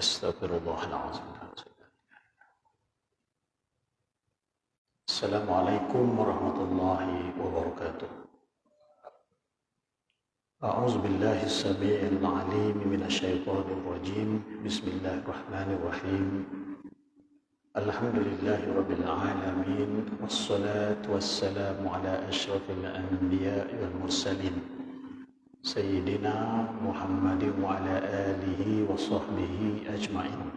Astaghfirullahaladzim. Assalamualaikum warahmatullahi wabarakatuh. A'udzu billahi as-sami'il 'alim minasyaitonir rajim. Bismillahirrahmanirrahim. Alhamdulillahi rabbil alamin wassalatu wassalamu ala asyrafil anbiya'i wal mursalin Sayyidina Muhammadin wa ala alihi wa sahbihi ajma'in.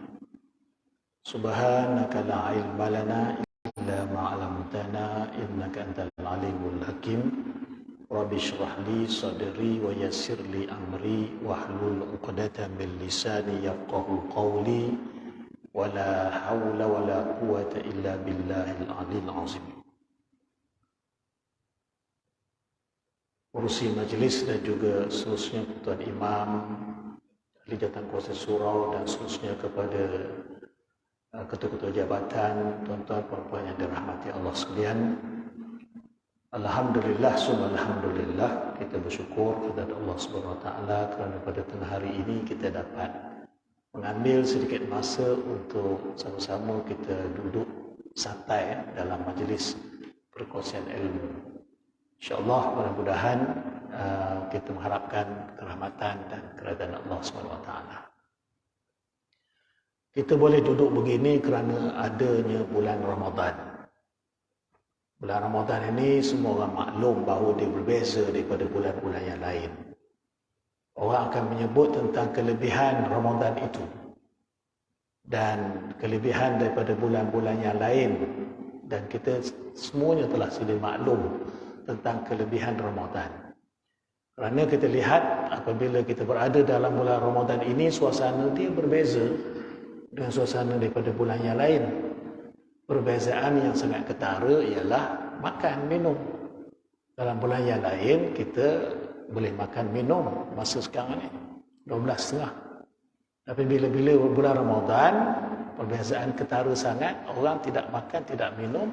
Subhanaka la ilma lana illa ma 'allamtana innaka antal alimul hakim. Rabbi shrah li sadri wa yassir li amri wahlul 'uqdatam min lisani yafqahu qawli wa la hawla wa la quwwata illa billahil 'aliyyil 'azim. Urusi majlis dan juga seterusnya Tuan Imam, Ahli Jawatankuasa Surau dan seterusnya kepada ketua-ketua jabatan, tuan-tuan puan-puan yang dirahmati Allah sekalian. Alhamdulillah, alhamdulillah, kita bersyukur kepada Allah Subhanahu Wa Taala kerana pada tengah hari ini kita dapat mengambil sedikit masa untuk sama-sama kita duduk santai dalam majlis perkongsian ilmu. InsyaAllah mudah-mudahan kita mengharapkan kerahmatan dan keredaan Allah SWT. Kita boleh duduk begini kerana adanya bulan Ramadan. Bulan Ramadan ini semua orang maklum bahawa dia berbeza daripada bulan-bulan yang lain. Orang akan menyebut tentang kelebihan Ramadan itu dan kelebihan daripada bulan-bulan yang lain, dan kita semuanya telah sedia maklum tentang kelebihan Ramadan. Kerana kita lihat apabila kita berada dalam bulan Ramadan ini, suasana dia berbeza dengan suasana daripada bulan yang lain. Perbezaan yang sangat ketara ialah makan, minum. Dalam bulan yang lain kita boleh makan, minum masa sekarang ni 12.30. Tapi bila-bila bulan Ramadan, perbezaan ketara sangat. Orang tidak makan, tidak minum.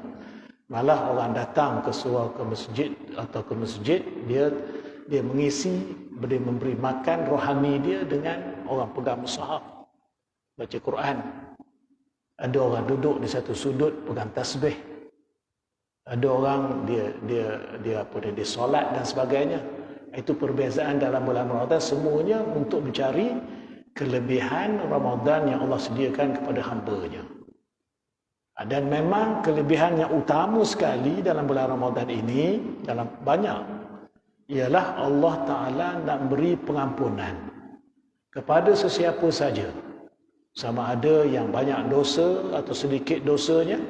Malah orang datang ke surau, ke masjid atau ke masjid, dia mengisi, dia memberi makan rohani dia dengan orang pegang mushaf, baca Quran. Ada orang duduk di satu sudut pegang tasbih. Ada orang dia solat dan sebagainya. Itu perbezaan dalam bulan Ramadan, semuanya untuk mencari kelebihan Ramadan yang Allah sediakan kepada hamba-Nya. Dan memang kelebihan yang utama sekali dalam bulan Ramadan ini, dalam banyak, ialah Allah Ta'ala nak beri pengampunan kepada sesiapa saja. Sama ada yang banyak dosa atau sedikit dosanya,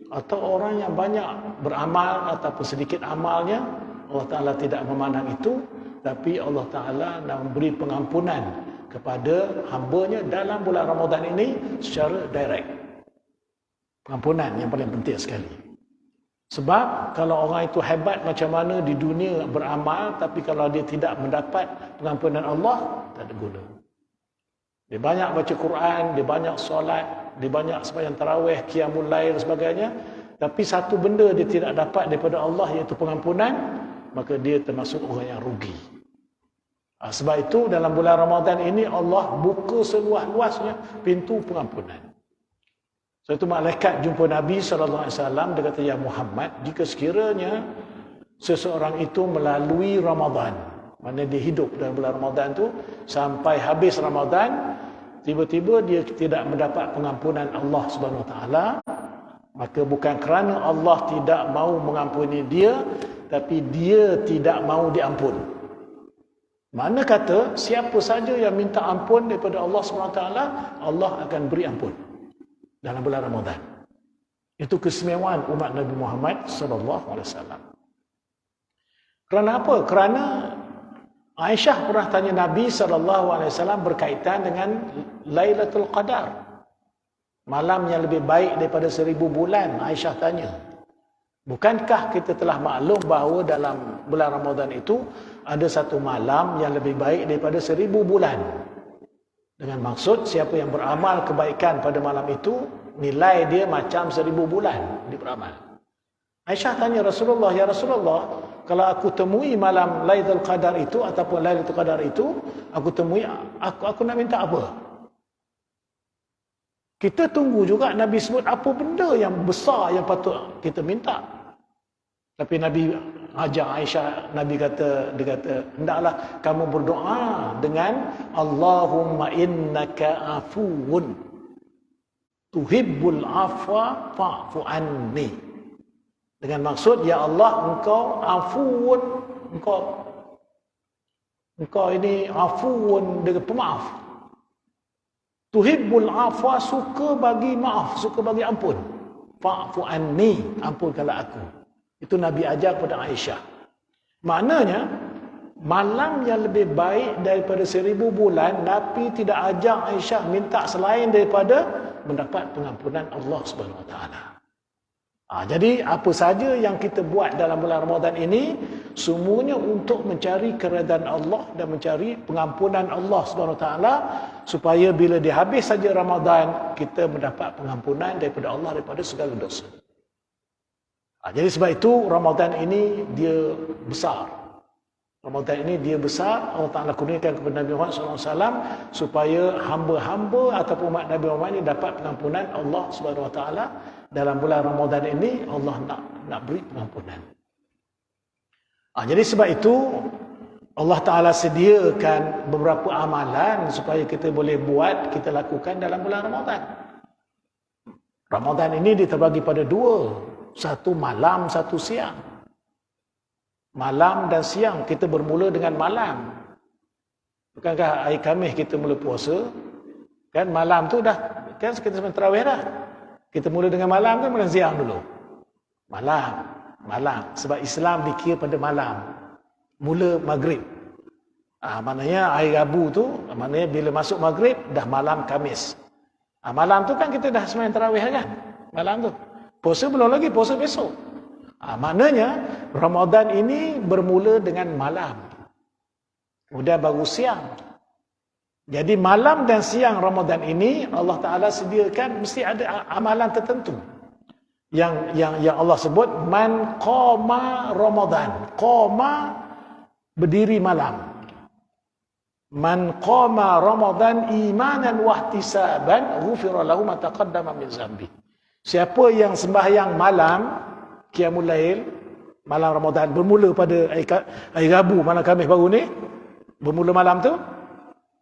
atau orang yang banyak beramal ataupun sedikit amalnya. Allah Ta'ala tidak memandang itu, tapi Allah Ta'ala nak memberi pengampunan kepada hamba-Nya dalam bulan Ramadan ini secara direct. Pengampunan yang paling penting sekali. Sebab kalau orang itu hebat macam mana di dunia beramal, tapi kalau dia tidak mendapat pengampunan Allah, tak ada guna. Dia banyak baca Quran, dia banyak solat, dia banyak sembahyang tarawih, qiyamul lail dan sebagainya, tapi satu benda dia tidak dapat daripada Allah, iaitu pengampunan, maka dia termasuk orang yang rugi. Sebab itu dalam bulan Ramadan ini Allah buka seluas-luasnya pintu pengampunan. Sebab itu malaikat jumpa Nabi SAW, dia kata, "Ya Muhammad, jika sekiranya seseorang itu melalui Ramadan," mana dia hidup dalam bulan Ramadan tu sampai habis Ramadan, tiba-tiba dia tidak mendapat pengampunan Allah Subhanahu Wa Taala, maka bukan kerana Allah tidak mahu mengampuni dia, tapi dia tidak mahu diampun. Mana kata siapa saja yang minta ampun daripada Allah Subhanahu Wa Taala, Allah akan beri ampun dalam bulan Ramadan. Itu keistimewaan umat Nabi Muhammad SAW. Kerana apa? Kerana Aisyah pernah tanya Nabi SAW berkaitan dengan Lailatul Qadar, malam yang lebih baik daripada 1000 bulan. Aisyah tanya, bukankah kita telah maklum bahawa dalam bulan Ramadan itu ada satu malam yang lebih baik daripada 1000 bulan? Dengan maksud siapa yang beramal kebaikan pada malam itu, nilai dia macam 1000 bulan dia beramal. Aisyah tanya Rasulullah, "Ya Rasulullah, kalau aku temui malam Lailatul Qadar itu ataupun Lailatul Qadar itu, aku temui, aku nak minta apa?" Kita tunggu juga Nabi sebut apa benda yang besar yang patut kita minta. Tapi Nabi ajak Aisyah, dia kata, hendaklah kamu berdoa dengan Allahumma innaka afuwun tuhibbul afwa fa'fu anni. Dengan maksud, ya Allah, engkau afuwun, engkau ini afuwun, dengan pemaaf. Tuhibbul afwa, suka bagi maaf, suka bagi ampun. Fa'fu anni, ampunkanlah aku. Itu Nabi ajar kepada Aisyah. Maknanya, malam yang lebih baik daripada 1000 bulan, Nabi tidak ajak Aisyah minta selain daripada mendapat pengampunan Allah Subhanahu Wa Taala. Jadi apa saja yang kita buat dalam bulan Ramadan ini, semuanya untuk mencari keredaan Allah dan mencari pengampunan Allah Subhanahu Wa Taala, supaya bila dia habis saja Ramadan, kita mendapat pengampunan daripada Allah daripada segala dosa. Jadi sebab itu Ramadan ini dia besar. Ramadan ini dia besar. Allah Ta'ala kurniakan kepada Nabi Muhammad SAW supaya hamba-hamba ataupun umat Nabi Muhammad ini dapat pengampunan Allah Subhanahu Wa Taala. Dalam bulan Ramadan ini Allah nak beri pengampunan. Jadi sebab itu Allah Ta'ala sediakan beberapa amalan supaya kita boleh buat, kita lakukan dalam bulan Ramadan. Ramadan ini diterbagi pada 2. Satu malam, satu siang. Malam dan siang, kita bermula dengan malam. Bukankah hari Khamis kita mula puasa? Kan malam tu dah, kan kita sembang tarawih dah. Kita mula dengan malam kan, bukan siang dulu. Malam. Sebab Islam dikira pada malam. Mula maghrib. Maknanya hari Rabu tu, maknanya bila masuk maghrib, dah malam Khamis. Malam tu kan kita dah sembang tarawih kan? Malam tu. Puasa belum lagi, puasa besok. Maknanya Ramadan ini bermula dengan malam. Kemudian baru siang. Jadi malam dan siang Ramadan ini Allah Ta'ala sediakan mesti ada amalan tertentu. Yang Allah sebut man qama Ramadan. Qama berdiri malam. Man qama Ramadan imanan wahtisaban ghufira lahu ma taqaddama min zambi. Siapa yang sembahyang malam, Qiyamul Lail, malam Ramadan, bermula pada hari Rabu, malam Khamis baru ni, bermula malam tu,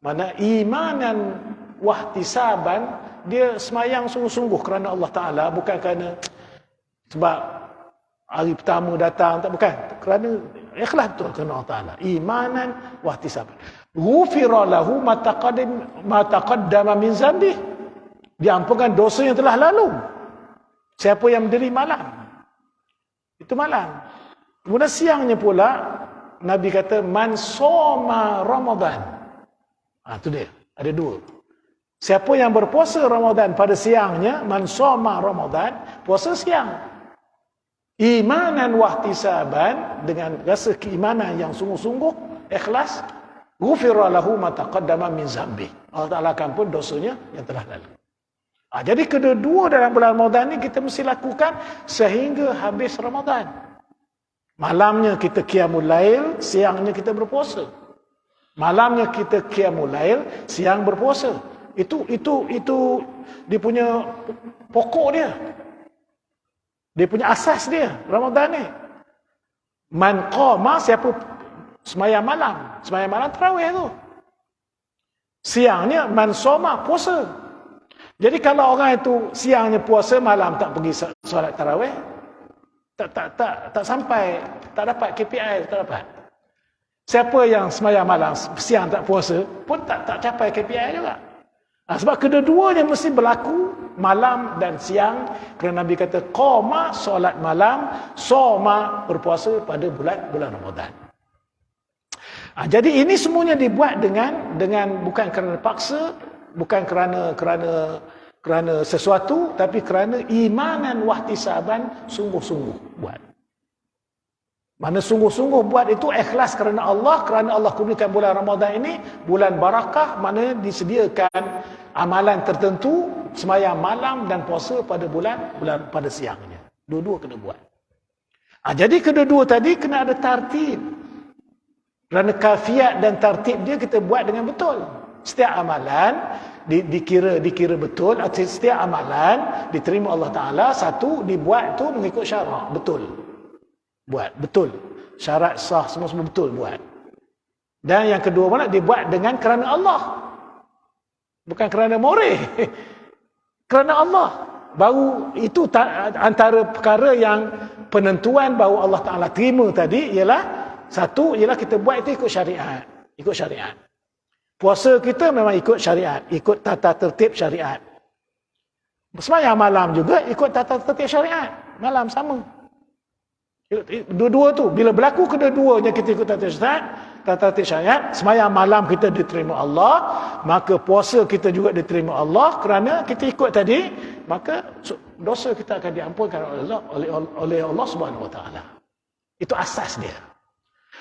mana imanan wahtisaban, dia semayang sungguh-sungguh kerana Allah Ta'ala, bukan kerana sebab hari pertama datang, tak, bukan, kerana ikhlas betul kerana Allah Ta'ala. Imanan wahtisaban. Ghufira lahu ma taqaddama min zambi. Diampunkan dosa yang telah lalu. Siapa yang berdiri malam? Itu malam. Kemudian siangnya pula, Nabi kata, man soma Ramadan. Itu dia. Ada 2. Siapa yang berpuasa Ramadan pada siangnya, man soma Ramadan, puasa siang. Imanan wahtisaban, dengan rasa keimanan yang sungguh-sungguh, ikhlas, ghufira lahu ma taqaddama min zambi. Allah Ta'ala akan pun dosanya yang telah lalu. Jadi kedua-dua dalam bulan Ramadan ni kita mesti lakukan sehingga habis Ramadan. Malamnya kita Qiyamul Lail, siangnya kita berpuasa. Malamnya kita Qiyamul Lail, siang berpuasa. Itu dia punya pokok dia. Dia punya asas dia, Ramadan ni. Man qama, siapa sembahyang malam. Sembahyang malam tarawih tu. Siangnya man soma, puasa. Jadi kalau orang itu siangnya puasa, malam tak pergi solat tarawih, tak sampai, tak dapat KPI, tak dapat. Siapa yang sembahyang malam, siang tak puasa, pun tak capai KPI juga. Sebab kedua-duanya mesti berlaku malam dan siang, kerana Nabi kata qama solat malam, soma berpuasa pada bulan Ramadan. Jadi ini semuanya dibuat dengan bukan kerana paksa, bukan kerana sesuatu, tapi kerana imanan wahtisaban, sungguh-sungguh buat. Mana sungguh-sungguh buat itu ikhlas kerana Allah kurniakan bulan Ramadan ini bulan barakah, mana disediakan amalan tertentu, sembahyang malam dan puasa pada bulan pada siangnya. Dua-dua kena buat. Jadi kedua-dua tadi kena ada tartib. Kerana kafiat dan tartib dia kita buat dengan betul. Setiap amalan dikira betul. Setiap amalan diterima Allah Ta'ala. Satu, dibuat tu mengikut syarak. Betul. Buat. Betul. Syarat sah semua betul buat. Dan yang kedua mana? Dibuat dengan kerana Allah. Bukan kerana moreh. Kerana Allah. Baru itu antara perkara yang penentuan bahawa Allah Ta'ala terima tadi ialah satu, ialah kita buat itu ikut syariat. Ikut syariat. Puasa kita memang ikut syariat. Ikut tata tertib syariat. Sembahyang malam juga ikut tata tertib syariat. Malam sama. Dua-dua tu. Bila berlaku kedua-duanya kita ikut tata tertib syariat. Sembahyang malam kita diterima Allah. Maka puasa kita juga diterima Allah. Kerana kita ikut tadi. Maka dosa kita akan diampunkan oleh Allah Subhanahu Wa Taala. Itu asas dia.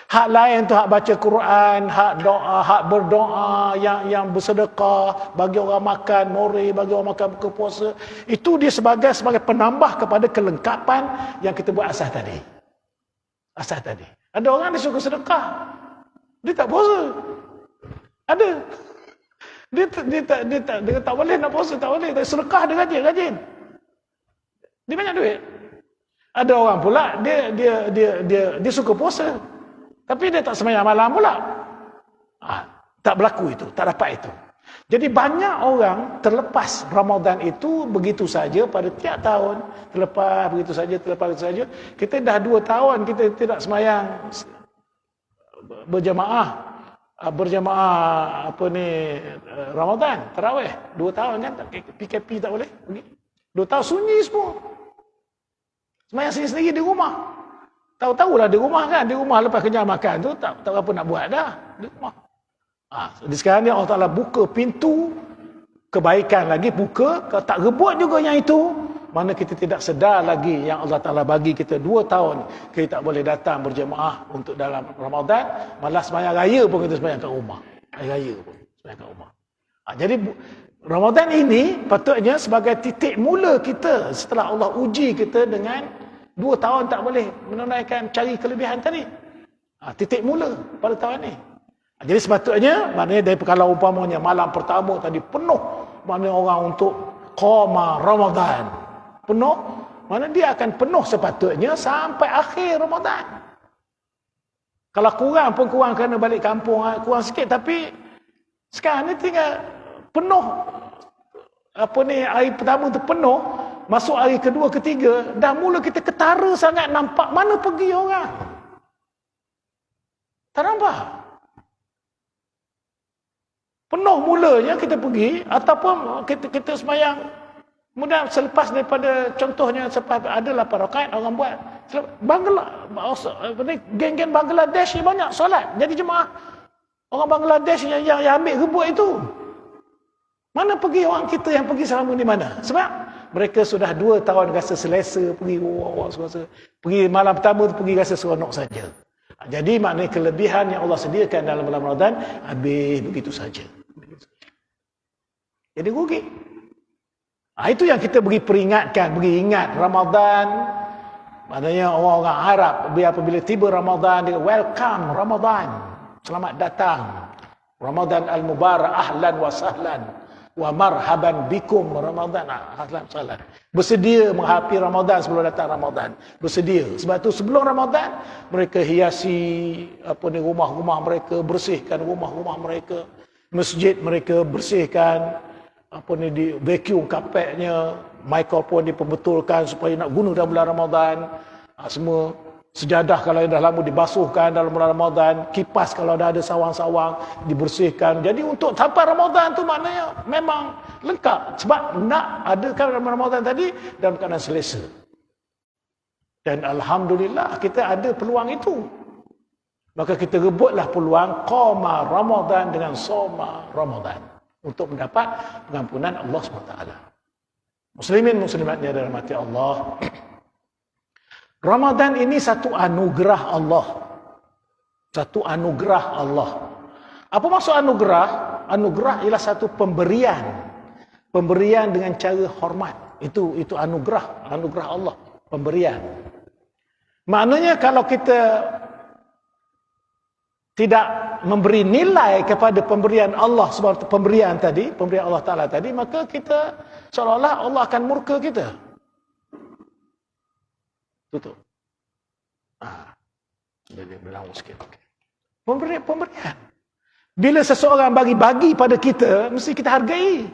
Hak lain tu hak baca Quran, hak doa, hak berdoa, yang bersedekah, bagi orang makan mori, bagi orang makan buka puasa, itu dia sebagai penambah kepada kelengkapan yang kita buat asas tadi. Asas tadi. Ada orang dia suka sedekah. Dia tak puasa. Ada. Dia tak boleh nak puasa, tak boleh. Sedekah dia rajin. Dia banyak duit. Ada orang pula dia suka puasa. Tapi dia tak sembahyang malam pula. Tak berlaku itu, tak dapat itu. Jadi banyak orang terlepas Ramadan itu begitu saja pada tiap tahun. Terlepas begitu saja. Kita dah 2 tahun kita tidak sembahyang berjamaah Ramadan, tarawih. 2 tahun kan, PKP tak boleh pergi. 2 tahun sunyi semua. Sembahyang sendiri di rumah. Tahu-tahulah di rumah kan, di rumah lepas kenyang makan tu tak apa nak buat dah di rumah. Jadi sekarang ni Allah Ta'ala buka pintu kebaikan lagi, buka. Kalau tak rebut juga yang itu, mana kita tidak sedar lagi yang Allah Ta'ala bagi kita 2 tahun kita tak boleh datang berjemaah untuk dalam Ramadan. Malah sembahyang raya pun kita sembahyang kat rumah. Hari raya pun sembahyang kat rumah. Jadi Ramadan ini patutnya sebagai titik mula kita setelah Allah uji kita dengan 2 tahun tak boleh menunaikan cari kelebihan tadi. Titik mula pada tahun ni. Jadi sepatutnya, maknanya dari kalau umpamanya malam pertama tadi penuh, maknanya orang untuk qama Ramadan. Penuh, mana dia akan penuh sepatutnya sampai akhir Ramadan. Kalau kurang pun kurang kerana balik kampung, kurang sikit. Tapi sekarang ni tinggal penuh. Hari pertama tu penuh. Masuk hari kedua, ketiga, dah mula kita ketara sangat nampak mana pergi orang. Tak nampak. Penuh mulanya kita pergi, ataupun kita sembahyang. Kemudian selepas daripada, contohnya selepas ada 8 rakaat orang buat. Geng-geng Bangladesh ni banyak solat. Jadi jemaah orang Bangladesh yang ambil rebut itu. Mana pergi orang kita yang pergi selama ni mana? Sebab mereka sudah 2 tahun rasa selesa pergi pergi malam pertama tu pergi rasa seronok saja. Jadi maknanya kelebihan yang Allah sediakan dalam bulan Ramadan habis begitu saja. Jadi rugi. Itu yang kita beri peringatkan, beri ingat Ramadan. Maknanya orang-orang Arab apabila tiba Ramadan dia welcome Ramadan. Selamat datang. Ramadan al-Mubarak ahlan wa sahlan. Wa marhaban bikum Ramadan ahlan salat. Bersedia menghadapi Ramadan sebelum datang Ramadan. Bersedia. Sebab tu sebelum Ramadan mereka hiasi rumah-rumah mereka, bersihkan rumah-rumah mereka, masjid mereka bersihkan, di vacuum kapetnya, mikrofon diperbetulkan supaya nak guna dalam bulan Ramadan. Semua sejadah kalau dah lama dibasuhkan dalam bulan Ramadan, kipas kalau dah ada sawang-sawang dibersihkan. Jadi untuk sampai Ramadan tu maknanya memang lengkap. Sebab nak adakan Ramadan tadi dalam keadaan selesa. Dan Alhamdulillah kita ada peluang itu. Maka kita rebutlah peluang qama Ramadan dengan soma Ramadan. Untuk mendapat pengampunan Allah SWT. Muslimin muslimat yang dirahmati Allah. Ramadan ini satu anugerah Allah. Satu anugerah Allah. Apa maksud anugerah? Anugerah ialah satu pemberian. Pemberian dengan cara hormat. Itu anugerah. Anugerah Allah. Pemberian. Maknanya kalau kita tidak memberi nilai kepada pemberian Allah sebab pemberian Allah Ta'ala tadi, maka kita seolah-olah Allah akan murka kita. Tutup. Jadi belang sikit. Pemberian. Bila seseorang bagi-bagi pada kita, mesti kita hargai.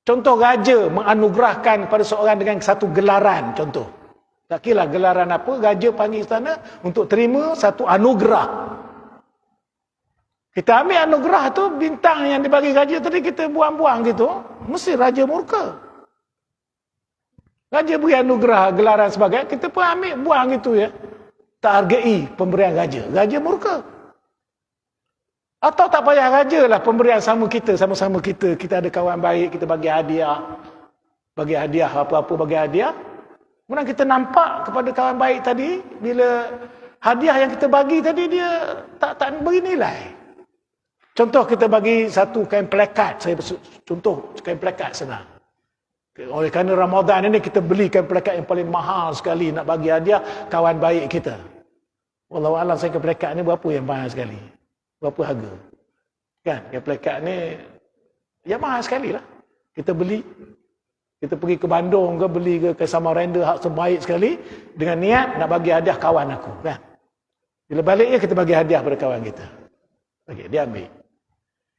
Contoh, raja menganugerahkan pada seorang dengan satu gelaran, contoh. Tak kira gelaran apa, raja panggil istana untuk terima satu anugerah. Kita ambil anugerah tu, bintang yang dibagi raja tadi kita buang-buang gitu, mesti raja murka. Raja beri anugerah, gelaran sebagai, kita pun ambil, buang gitu ya. Tak hargai pemberian raja. Raja murka. Atau tak payah raja lah pemberian sama kita. Kita ada kawan baik, kita bagi hadiah. Bagi hadiah, apa-apa bagi hadiah. Kemudian kita nampak kepada kawan baik tadi, bila hadiah yang kita bagi tadi, dia tak beri nilai. Contoh, kita bagi satu kain pelekat. Contoh, kain pelekat senang. Oleh kerana Ramadan ini kita beli kain pelekat yang paling mahal sekali nak bagi hadiah kawan baik kita. Wallahualam, saya kain pelekat ni berapa yang mahal sekali? Berapa harga? Kan, kain pelekat ni ya mahal sekali lah. Kita beli, kita pergi ke Bandung ke, beli ke Samarinda hak sebaik sekali dengan niat nak bagi hadiah kawan aku, kan. Bila baliknya kita bagi hadiah pada kawan kita. Okey, dia ambil.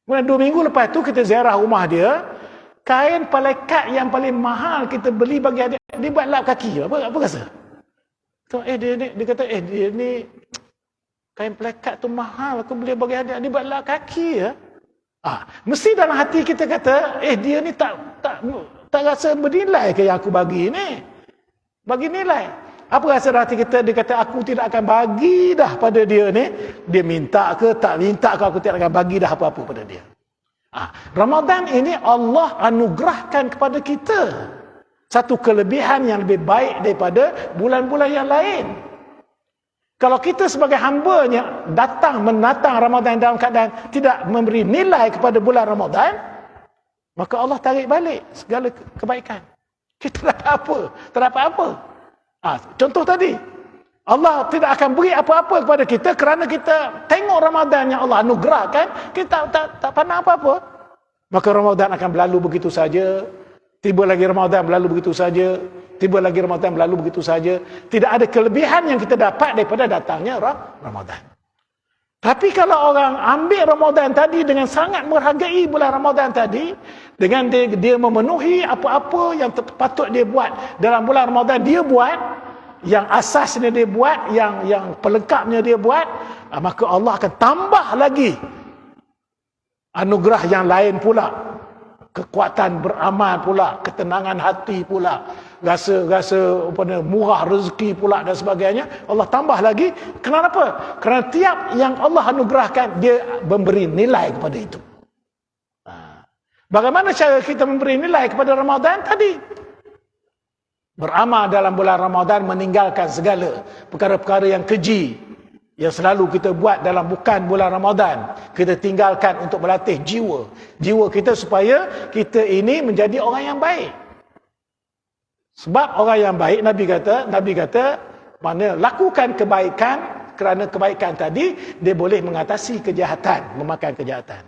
Kemudian 2 minggu lepas tu kita ziarah rumah dia, kain pelekat yang paling mahal kita beli bagi hadiah, dia buat lap kaki. Apa rasa? Dia kata, dia ni kain pelekat tu mahal, aku beli bagi hadiah, dia buat lap kaki ya. Mesti dalam hati kita kata, dia ni tak rasa bernilai ke yang aku bagi ni. Bagi nilai. Apa rasa hati kita? Dia kata, aku tidak akan bagi dah pada dia ni. Dia minta ke tak minta ke, aku tidak akan bagi dah apa-apa pada dia. Ramadan ini Allah anugerahkan kepada kita satu kelebihan yang lebih baik daripada bulan-bulan yang lain. Kalau kita sebagai hambanya menatang Ramadan dalam keadaan tidak memberi nilai kepada bulan Ramadan, maka Allah tarik balik segala kebaikan. Kita tak dapat apa. Contoh tadi, Allah tidak akan beri apa-apa kepada kita kerana kita tengok Ramadan yang Allah anugerahkan, kita tak pandang apa-apa. Maka Ramadan akan berlalu begitu saja. Tiba lagi Ramadan berlalu begitu saja. Tiba lagi Ramadan berlalu begitu saja. Tidak ada kelebihan yang kita dapat daripada datangnya Ramadan. Tapi kalau orang ambil Ramadan tadi dengan sangat menghargai bulan Ramadan tadi, dengan dia memenuhi apa-apa yang patut dia buat dalam bulan Ramadan, dia buat, yang asasnya dia buat, yang pelengkapnya dia buat, maka Allah akan tambah lagi anugerah yang lain pula, kekuatan beramal pula, ketenangan hati pula, rasa murah rezeki pula dan sebagainya. Allah tambah lagi. Kenapa? Kerana tiap yang Allah anugerahkan, dia memberi nilai kepada itu. Bagaimana cara kita memberi nilai kepada Ramadan tadi? Beramal dalam bulan Ramadan, meninggalkan segala perkara-perkara yang keji yang selalu kita buat dalam bukan bulan Ramadan. Kita tinggalkan untuk melatih jiwa kita supaya kita ini menjadi orang yang baik. Sebab orang yang baik, Nabi kata mana lakukan kebaikan, kerana kebaikan tadi dia boleh mengatasi kejahatan, memakan kejahatan.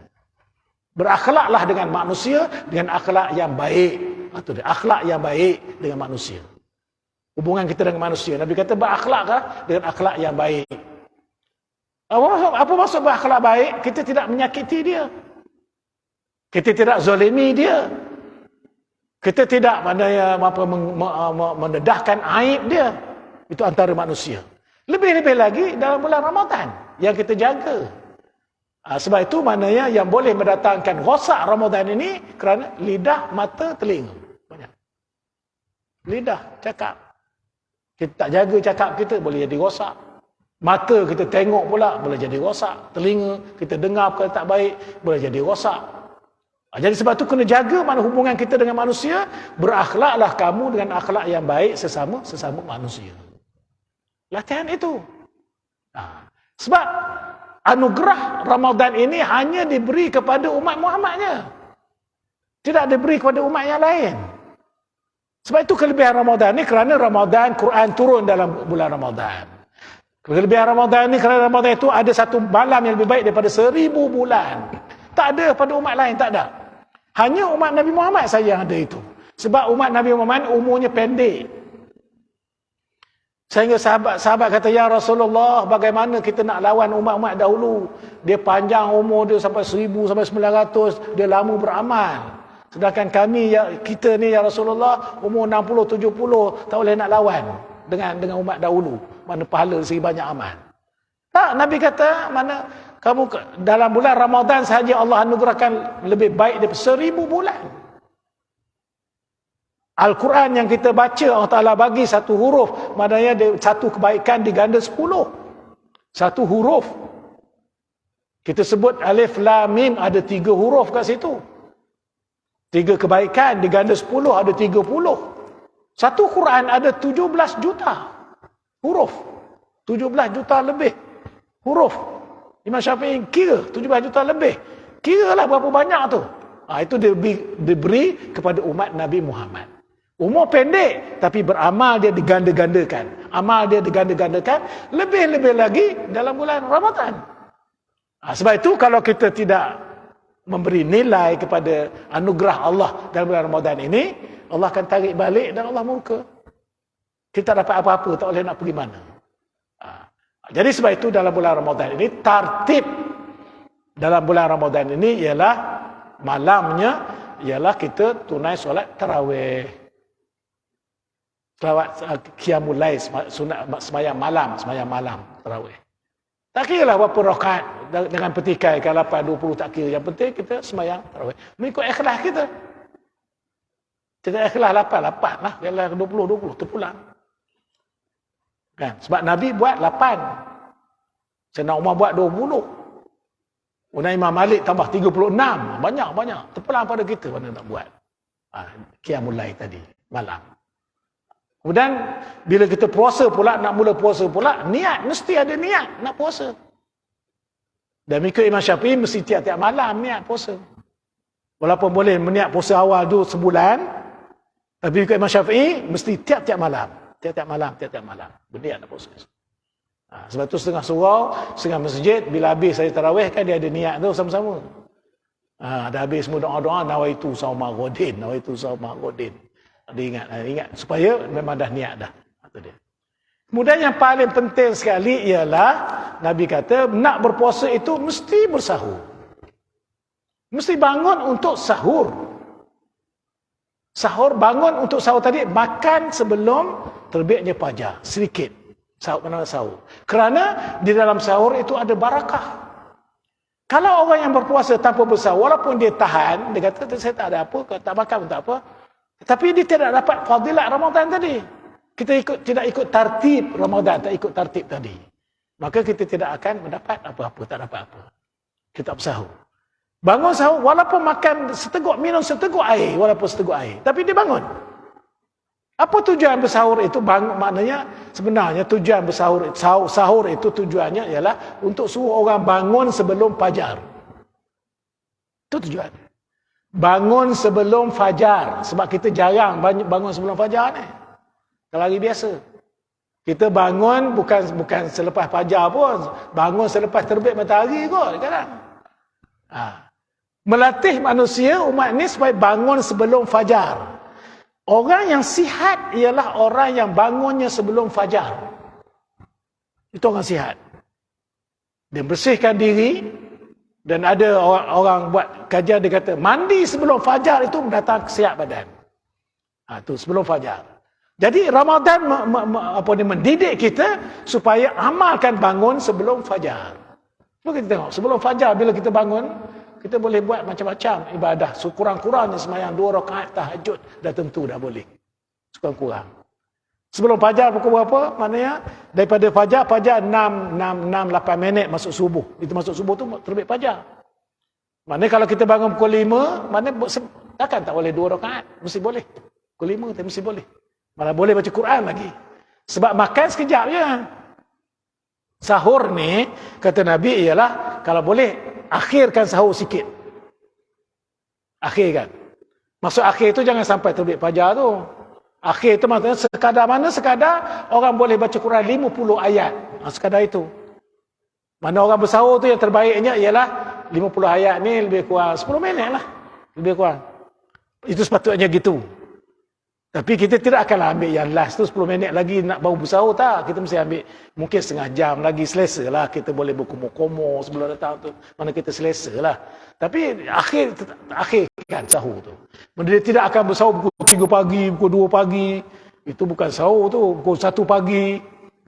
Berakhlaklah dengan manusia dengan akhlak yang baik. Itu dia, akhlak yang baik dengan manusia. Hubungan kita dengan manusia, Nabi kata berakhlaklah dengan akhlak yang baik. Apa maksud berakhlak baik? Kita tidak menyakiti dia. Kita tidak zalimi dia. Kita tidak mendedahkan aib dia. Itu antara manusia. Lebih-lebih lagi dalam bulan Ramadan yang kita jaga. Sebab itu maknanya yang boleh mendatangkan rosak Ramadan ini kerana lidah, mata, telinga. Banyak. Lidah, cakap. Kita tak jaga cakap kita, boleh jadi rosak. Mata kita tengok pula, boleh jadi rosak. Telinga kita dengar perkara tak baik, boleh jadi rosak. Jadi sebab itu kena jaga mana hubungan kita dengan manusia. Berakhlaklah kamu dengan akhlak yang baik sesama manusia. Latihan itu. Sebab anugerah Ramadan ini hanya diberi kepada umat Muhammadnya. Tidak diberi kepada umat yang lain. Sebab itu kelebihan Ramadan ini, kerana Ramadan, Quran turun dalam bulan Ramadan. Kelebihan Ramadan ni, kerana Ramadan itu ada satu malam yang lebih baik daripada 1000 bulan. Tak ada pada umat lain, tak ada. Hanya umat Nabi Muhammad saja yang ada itu. Sebab umat Nabi Muhammad umurnya pendek. Sehingga sahabat kata, ya Rasulullah, bagaimana kita nak lawan umat-umat dahulu? Dia panjang umur dia sampai 1000, sampai 900, dia lama beramal. Sedangkan kita ni ya Rasulullah, umur 60, 70, tak boleh nak lawan dengan umat dahulu. Mana pahala dari segi banyak amal. Tak, Nabi kata, mana kamu dalam bulan Ramadan sahaja Allah anugerahkan lebih baik daripada 1000 bulan. Al-Quran yang kita baca, Allah Ta'ala bagi satu huruf, maknanya satu kebaikan diganda 10. Satu huruf. Kita sebut alif, lam, mim, ada 3 huruf kat situ. 3 kebaikan diganda 10, ada 30. Satu Quran ada 17 juta huruf. 17 juta lebih huruf. Imam Syafi'i kira 17 juta lebih. Kiralah berapa banyak tu. Itu diberi kepada umat Nabi Muhammad. Umur pendek, tapi beramal dia diganda-gandakan. Amal dia diganda-gandakan. Lebih-lebih lagi dalam bulan Ramadan. Sebab itu kalau kita tidak memberi nilai kepada anugerah Allah dalam bulan Ramadan ini, Allah akan tarik balik dan Allah murka. Kita dapat apa-apa, tak boleh nak pergi mana. Jadi sebab itu dalam bulan Ramadan ini, tartib dalam bulan Ramadan ini ialah malamnya, ialah kita tunai solat tarawih. Selawat qiyamul lail, sunat sembahyang malam tarawih. Tak kira lah berapa rakaat dengan petikai, kalau 8, 20 tak kira. Yang penting kita sembahyang tarawih. Mengikut ikhlas kita. Kita ikhlas 8 lah. Ialah 20 terpulang. Kan? Sebab Nabi buat 8. Sayyidina Umar buat 20. Imam Malik tambah 36. Banyak. Terpulang pada kita mana nak buat. Qiyamul lail tadi, malam. Kemudian bila kita puasa pula, nak mula puasa pula, niat, mesti ada niat nak puasa. Dan mengikut Imam Syafi'i mesti tiap-tiap malam niat puasa. Walaupun boleh meniat puasa awal tu sebulan, tapi mengikut Imam Syafi'i mesti tiap-tiap malam. Tiap-tiap malam. Berniat nak puasa. Sebab tu setengah surau, setengah masjid, bila habis saya tarawih kan dia ada niat tu sama-sama. Dah habis semua doa-doa, nawaitu sauma ghadin. Dia ingat supaya memang dah niat dah. Itu dia. Kemudian yang paling penting sekali ialah Nabi kata nak berpuasa itu mesti bersahur. Mesti bangun untuk sahur. Bangun untuk sahur tadi, makan sebelum terbitnya fajar sedikit. Sahur. Kerana di dalam sahur itu ada barakah. Kalau orang yang berpuasa tanpa bersahur, walaupun dia tahan, dia kata saya tak ada apa, tak makan pun tak apa. Tapi dia tidak dapat fadilat Ramadan tadi. Kita tidak ikut tartib Ramadan, tak ikut tartib tadi. Maka kita tidak akan mendapat apa-apa, tak dapat apa. Kita bersahur. Bangun sahur, walaupun makan seteguk, minum seteguk air, tapi dia bangun. Apa tujuan bersahur itu? Maknanya sebenarnya tujuan sahur itu tujuannya ialah untuk suruh orang bangun sebelum fajar. Itu tujuan. Bangun sebelum fajar. Sebab kita jarang bangun sebelum fajar ni. Kalau hari biasa. Kita bangun bukan selepas fajar pun. Bangun selepas terbit matahari kot kadang. Melatih manusia, umat ni supaya bangun sebelum fajar. Orang yang sihat ialah orang yang bangunnya sebelum fajar. Itu orang sihat. Dia bersihkan diri. Dan ada orang buat kajian, dia kata mandi sebelum fajar itu mendatang sihat badan. Itu sebelum fajar. Jadi Ramadan mendidik kita supaya amalkan bangun sebelum fajar. Cuba kita tengok, sebelum fajar bila kita bangun, kita boleh buat macam-macam ibadah. Sekurang-kurangnya sembahyang 2 rakaat tahajud dah tentu dah boleh. Sekurang-kurang. Sebelum fajar pukul berapa? Maknanya daripada fajar 6, 8 minit masuk subuh. Itu masuk subuh tu terbit fajar. Maknanya kalau kita bangun pukul 5, maknanya takkan tak boleh 2 rakaat. Mesti boleh. Pukul 5 tapi mesti boleh. Malah boleh baca Quran lagi. Sebab makan sekejap je. Sahur ni, kata Nabi ialah, kalau boleh, akhirkan sahur sikit. Akhirkan. Maksud akhir tu jangan sampai terbit fajar tu. Akhir itu maksudnya sekadar orang boleh baca Quran 50 ayat. Sekadar itu. Mana orang bersahur tu yang terbaiknya ialah 50 ayat ni lebih kurang 10 minit lah. Lebih kurang. Itu sepatutnya gitu. Tapi kita tidak akanlah ambil yang last tu 10 minit lagi nak baru bersahur, tak. Kita mesti ambil mungkin setengah jam lagi, selesa lah. Kita boleh berkumur-kumur sebelum datang tu. Mana kita selesa lah. Tapi akhirkan sahur tu. Dia tidak akan bersahur pukul 3 pagi, pukul 2 pagi. Itu bukan sahur tu. Pukul 1 pagi.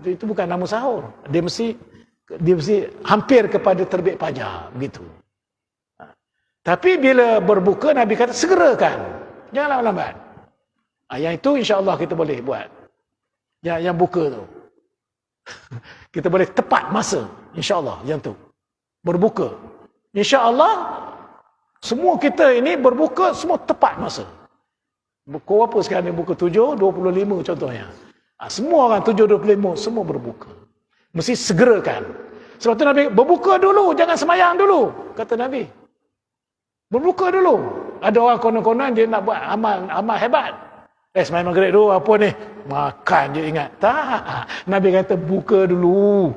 Itu bukan nama sahur. Dia mesti hampir kepada terbit fajar. Begitu. Tapi bila berbuka, Nabi kata segerakan. Janganlah lambat. Yang itu insya-Allah kita boleh buat. Yang buka tu. Kita boleh tepat masa. InsyaAllah yang tu. Berbuka. InsyaAllah semua kita ini berbuka semua tepat masa. Buka apa sekarang ni? Buka 7.25 contohnya. Semua orang 7.25 semua berbuka. Mesti segerakan. Sebab tu Nabi berbuka dulu, jangan semayang dulu, kata Nabi. Berbuka dulu. Ada orang konon-konon dia nak buat amal hebat. Semayang maghrib dulu, apa ni? Makan je ingat. Tak. Nabi kata buka dulu.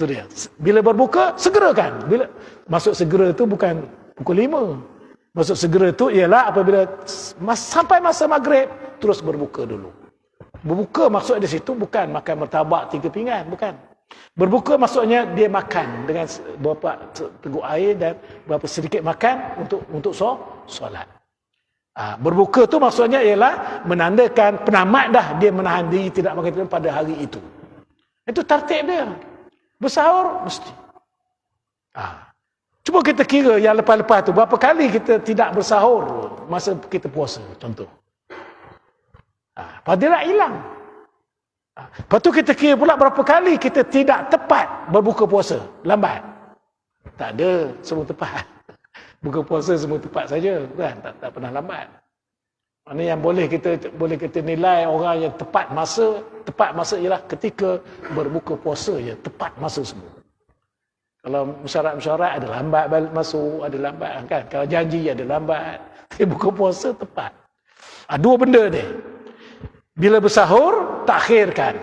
Tu dia. Bila berbuka, segerakan. Bila masuk segera tu bukan pukul 5. Masuk segera tu ialah apabila sampai masa maghrib, terus berbuka dulu. Berbuka maksud di situ bukan makan martabak 3 pinggan, bukan. Berbuka maksudnya dia makan dengan beberapa teguk air dan beberapa sedikit makan untuk solat. Berbuka tu maksudnya ialah menandakan penamat dah dia menahan diri tidak makan pada hari itu. Itu tertib dia. Bersahur mesti. Cuba kita kira yang lepas-lepas tu berapa kali kita tidak bersahur masa kita puasa contoh. Padalah hilang. Lepas tu kita kira pula berapa kali kita tidak tepat berbuka puasa. Lambat. Tak ada, semua tepat. Buka puasa semua tepat saja, kan? Tak pernah lambat. Mana yang boleh kita nilai orang yang tepat masa ialah ketika berbuka puasa ya, tepat masa semua. Kalau mesyuarat ada lambat balik masuk, ada lambat kan. Kalau janji ada lambat. Tapi buka puasa tepat. Dua benda ni. Bila bersahur, takhirkan.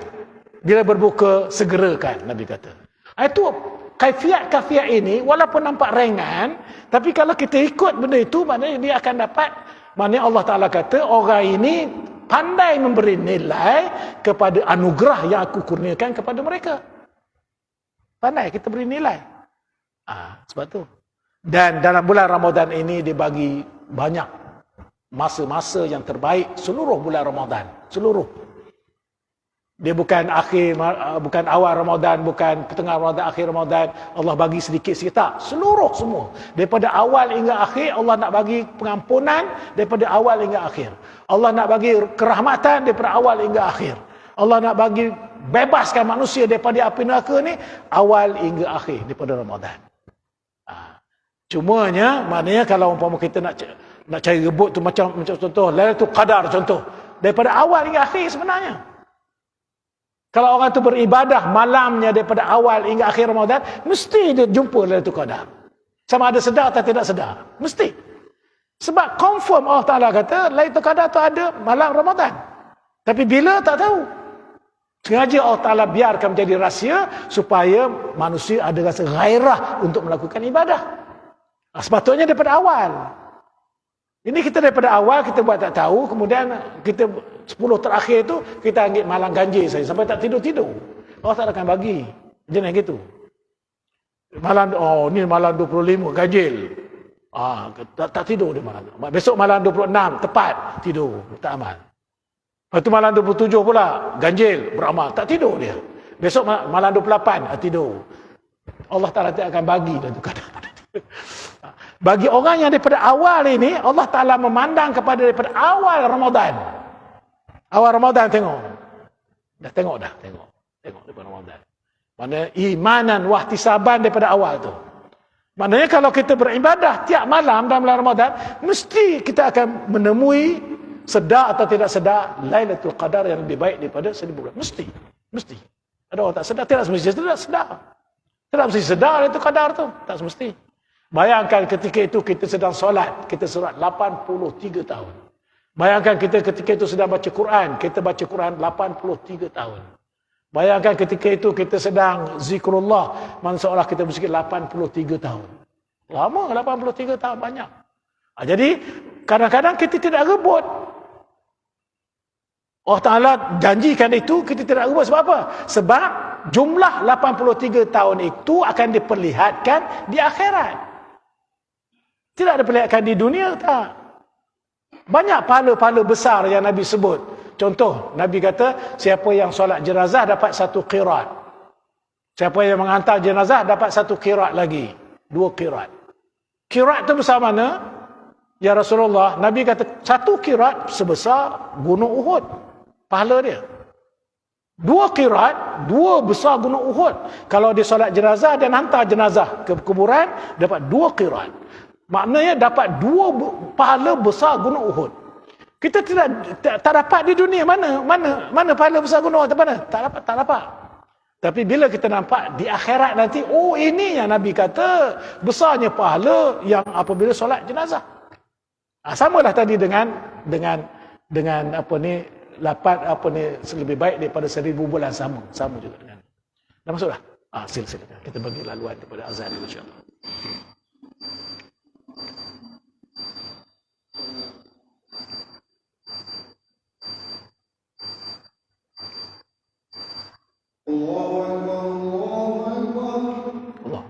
Bila berbuka, segerakan, Nabi kata. Itu kaifiat ini, walaupun nampak ringan, tapi kalau kita ikut benda itu, maknanya dia akan dapat, maknanya Allah Ta'ala kata, orang ini pandai memberi nilai kepada anugerah yang aku kurniakan kepada mereka. Pandai kita beri nilai. Sebab tu. Dan dalam bulan Ramadan ini, dia bagi banyak masa-masa yang terbaik seluruh bulan Ramadan. Seluruh. Dia bukan awal Ramadan, bukan pertengahan Ramadan, akhir Ramadan. Allah bagi sedikit-sedikit. Tak. Seluruh semua. Daripada awal hingga akhir, Allah nak bagi pengampunan daripada awal hingga akhir. Allah nak bagi kerahmatan daripada awal hingga akhir. Allah nak bagi bebaskan manusia daripada api neraka ni awal hingga akhir daripada Ramadan. Cumanya, maknanya kalau umpama kita nak cari rebut tu macam contoh Lailatul Qadar contoh, daripada awal hingga akhir sebenarnya. Kalau orang tu beribadah malamnya daripada awal hingga akhir Ramadan, mesti dia jumpa Lailatul Qadar. Sama ada sedar atau tidak sedar, mesti. Sebab confirm Allah Ta'ala kata Lailatul Qadar tu ada malam Ramadan. Tapi bila tak tahu. Sengaja Allah Ta'ala biarkan menjadi rahsia supaya manusia ada rasa gairah untuk melakukan ibadah. Sepatutnya daripada awal. Ini kita daripada awal kita buat tak tahu, kemudian kita 10 terakhir tu kita ambil malam ganjil saja sampai tak tidur-tidur. Allah tak akan bagi. Jenis gitu. Ni malam 25 ganjil. Tak tidur dia malam. Besok malam 26 tepat tidur, tak amal. Lepas tu malam 27 pula ganjil beramal, tak tidur dia. Besok malam 28 tidur. Allah Taala tak akan bagi dan tu kadang. Bagi orang yang daripada awal ini, Allah Ta'ala memandang kepada daripada awal Ramadan. Awal Ramadan tengok. Tengok daripada Ramadan. Maknanya imanan wahtisaban daripada awal tu. Maknanya kalau kita beribadah tiap malam dalam bulan Ramadan, mesti kita akan menemui sedar atau tidak sedar Lailatul Qadar yang lebih baik daripada 1000 bulan. Mesti. Ada orang tak sedar, tidak semesti sedar. Tidak mesti sedar Lailatul Qadar tu. Tak semesti. Bayangkan ketika itu kita sedang solat, kita solat 83 tahun. Bayangkan kita ketika itu sedang baca Quran, kita baca Quran 83 tahun. Bayangkan ketika itu kita sedang zikrullah, seolah kita berzikir 83 tahun. Lama 83 tahun, banyak. Jadi kadang-kadang kita tidak rebut. Allah Ta'ala janjikan itu, kita tidak rebut. Sebab apa? Sebab jumlah 83 tahun itu akan diperlihatkan di akhirat. Tidak diperlihatkan di dunia, tak. Banyak pahala-pahala besar yang Nabi sebut. Contoh, Nabi kata, siapa yang solat jenazah dapat 1 qirat. Siapa yang menghantar jenazah dapat 1 qirat lagi. 2 qirat. Qirat itu besar mana? Ya Rasulullah, Nabi kata, 1 qirat sebesar gunung Uhud. Pahala dia. 2 qirat, 2 besar gunung Uhud. Kalau dia solat jenazah dan hantar jenazah ke kuburan, dapat 2 qirat. Maknanya dapat 2 pahala besar gunung Uhud. Kita tak dapat di dunia. Mana pahala besar gunung Uhud? Tak dapat. Tapi bila kita nampak di akhirat nanti, oh ini yang Nabi kata besarnya pahala yang apabila solat jenazah. Samalah tadi dengan apa ni, lebih baik daripada 1000 bulan, sama juga dengan. Dah masuk dah? Silakan. Kita bagi laluan kepada azan insya-Allah. Allahu Akbar, Allahu Akbar. Allah.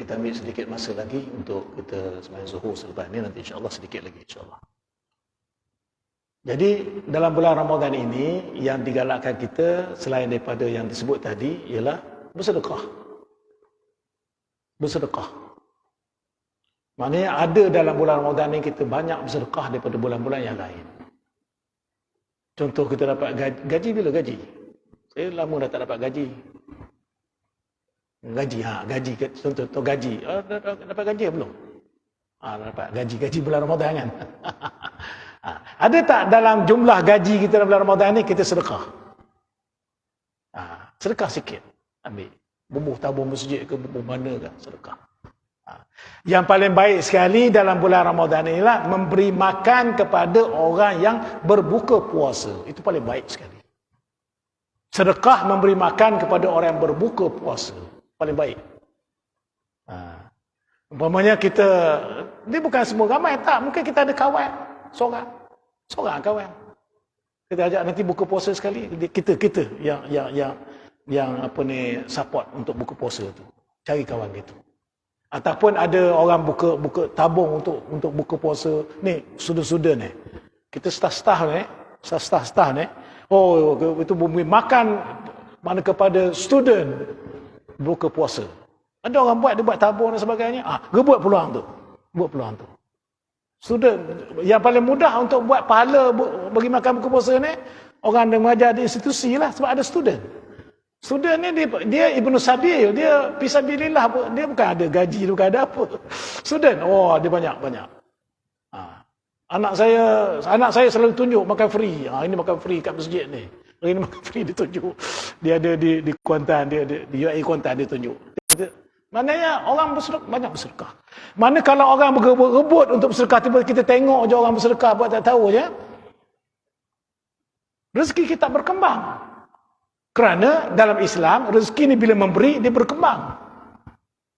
Kita ambil sedikit masa lagi untuk kita sembahyang zuhur selepas ini, nanti insya-Allah sedikit lagi insya-Allah. Jadi dalam bulan Ramadan ini yang digalakkan kita selain daripada yang disebut tadi ialah bersedekah. Bersedekah. Maknanya ada dalam bulan Ramadan ini kita banyak bersedekah daripada bulan-bulan yang lain. Contoh kita dapat gaji bila gaji? Saya lama dah tak dapat gaji. Gaji, contoh gaji. Dapat gaji belum? Dapat gaji bulan Ramadan kan? Ada tak dalam jumlah gaji kita dalam bulan Ramadan ni kita sedekah? Sedekah sikit. Ambil. Bubuh tabung masjid ke bubuh mana ke, sedekah. Yang paling baik sekali dalam bulan Ramadan inilah memberi makan kepada orang yang berbuka puasa. Itu paling baik sekali. Sedekah memberi makan kepada orang yang berbuka puasa. Paling baik. Umpamanya kita, dia bukan semua ramai, tak. Mungkin kita ada kawan, seorang kawan. Kita ajak nanti buka puasa sekali. Kita yang apa ni support untuk buka puasa tu. Cari kawan gitu. Ataupun ada orang buka tabung untuk buka puasa. Ni student ni. Kita staff ni. Oh, itu bumi makan mana kepada student buka puasa. Ada orang dia buat tabung dan sebagainya. Buat peluang tu. Student yang paling mudah untuk buat pahala bagi makan buka puasa ni, orang yang mengajar di institusi lah, sebab ada student. Student ni dia Ibnu Sabil, dia fisabilillah, dia bukan ada gaji, bukan ada apa. Student, dia banyak. Anak saya selalu tunjuk makan free. Ini makan free kat masjid ni. Ini makan free dia tunjuk. Dia ada di Kuantan, dia ada di UAE Kuantan dia tunjuk. Maknanya orang banyak bersedekah. Mana kalau orang berebut untuk bersedekah, tiba kita tengok je orang bersedekah buat tak tahu je. Rezeki kita berkembang. Kerana dalam Islam, rezeki ni bila memberi, dia berkembang.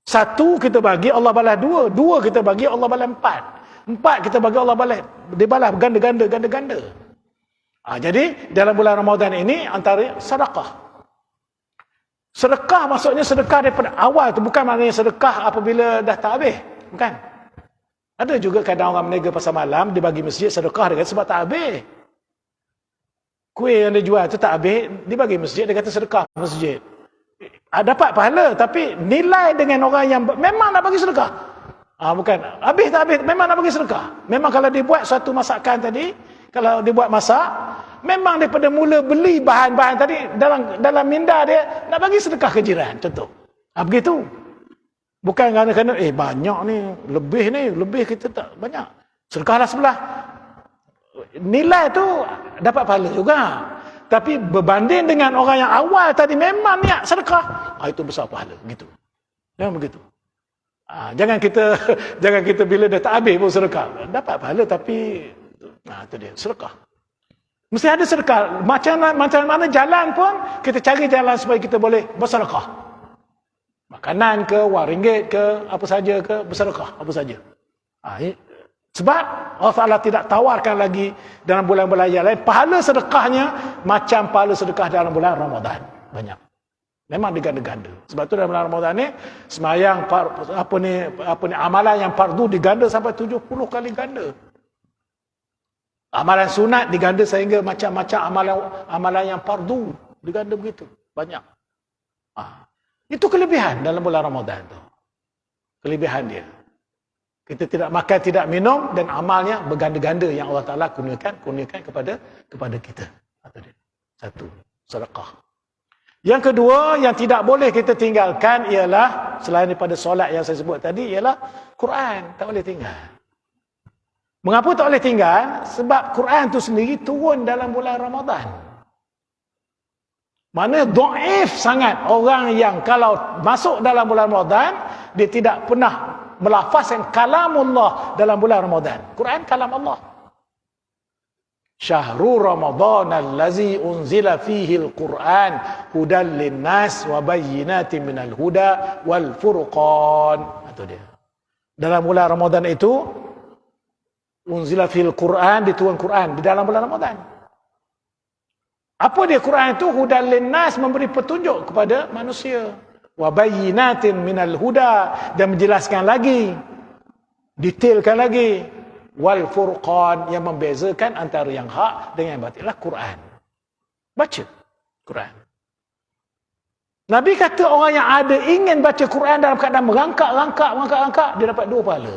Satu kita bagi, Allah balas dua. Dua kita bagi, Allah balas empat. Empat kita bagi, Allah balas. Dia balas ganda-ganda. Jadi dalam bulan Ramadan ini antara sedekah. Sedekah maksudnya sedekah daripada awal tu, bukan maknanya sedekah apabila dah tak habis. Bukan. Ada juga kadang orang meniaga pasar malam, dia bagi masjid sedekah, dia kata sebab tak habis. Kuih yang dia jual tu tak habis, dia bagi masjid, dia kata sedekah masjid. Dapat pahala, tapi nilai dengan orang yang memang nak bagi sedekah. Bukan, habis tak habis, memang nak bagi sedekah. Memang kalau dia buat suatu masakan tadi, kalau dia buat masak, memang daripada mula beli bahan-bahan tadi, dalam minda dia, nak bagi sedekah ke jiran, contoh. Begitu. Bukan kerana banyak ni, lebih kita tak banyak. Sedekahlah sebelah. Nilai tu dapat pahala juga. Tapi berbanding dengan orang yang awal tadi memang niat sedekah, itu besar pahala, begitu. Jangan begitu. Jangan kita bila dah tak habis pun sedekah. Dapat pahala tapi itu dia, sedekah. Mesti ada sedekah. Macam mana jalan pun, kita cari jalan supaya kita boleh bersedekah. Makanan ke, wang ringgit ke, apa saja ke, bersedekah, apa saja. Sebab Allah Ta'ala tidak tawarkan lagi dalam bulan-bulan yang lain. Pahala sedekahnya macam pahala sedekah dalam bulan Ramadan. Banyak. Memang diganda-ganda. Sebab tu dalam bulan Ramadan ni, semayang, amalan yang fardu diganda sampai 70 kali ganda. Amalan sunat diganda sehingga macam-macam amalan yang fardu diganda begitu. Banyak. Itu kelebihan dalam bulan Ramadan tu. Kelebihan dia. Kita tidak makan, tidak minum dan amalnya berganda-ganda yang Allah Ta'ala kurniakan kepada kita. Satu, sedekah. Yang kedua yang tidak boleh kita tinggalkan ialah, selain daripada solat yang saya sebut tadi, ialah Quran. Tak boleh tinggal. Mengapa tak boleh tinggal? Sebab Quran tu sendiri turun dalam bulan Ramadan. Mana dhaif sangat orang yang kalau masuk dalam bulan Ramadan, dia tidak pernah melafazkan kalamullah dalam bulan Ramadan. Quran kalam Allah. Syahrul Ramadan allazi unzila fihi al-Quran hudan lin-nas wa bayyinatin minal huda wal furqan. Itu dia. Dalam bulan Ramadan itu unzila fil Quran, diturun Quran di dalam bulan Ramadan. Apa dia Quran itu? Hudan linnas, memberi petunjuk kepada manusia. Wa bayyinatin minal huda, dan menjelaskan lagi, detailkan lagi, wal furqan, yang membezakan antara yang hak dengan yang batil. Quran. Baca Quran. Nabi kata orang yang ada ingin baca Quran dalam keadaan merangkak, dia dapat 2 pahala.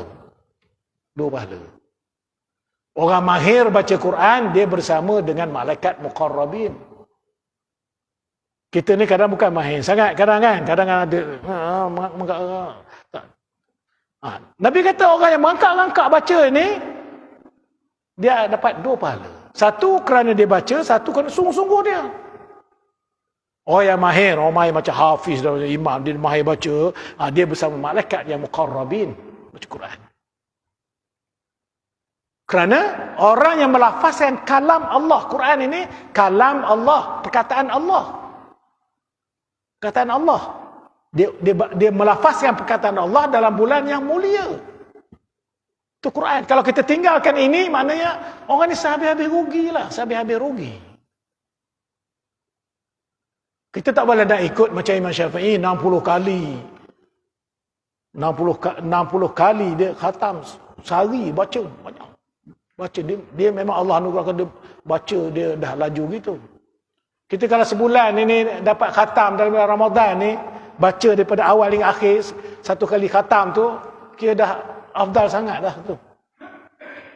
2 pahala. Orang mahir baca Quran, dia bersama dengan malaikat muqarrabin. Kita ni kadang bukan mahir sangat, kadang ada Nabi kata orang yang merangkak baca ni, dia dapat 2 pahala. Satu kerana dia baca, satu kerana sungguh-sungguh dia. Orang yang mahir, macam hafiz dan imam, dia mahir baca, dia bersama malaikat yang muqarrabin baca Quran. Kerana orang yang melafazkan kalam Allah, Quran ini kalam Allah, perkataan Allah. Perkataan Allah. Dia melafazkan perkataan Allah dalam bulan yang mulia. Itu Quran. Kalau kita tinggalkan ini, maknanya orang ni sehabis-habis rugi lah. Sehabis-habis rugi. Kita tak boleh nak ikut macam Imam Syafi'i 60 kali. 60 kali dia khatam sehari baca banyak. Baca dia memang Allah anugerahkan dia baca dia dah laju gitu. Kita kalau sebulan ini dapat khatam dalam bulan Ramadan ni, baca daripada awal hingga akhir satu kali khatam tu, kira dah afdal sangat dah tu.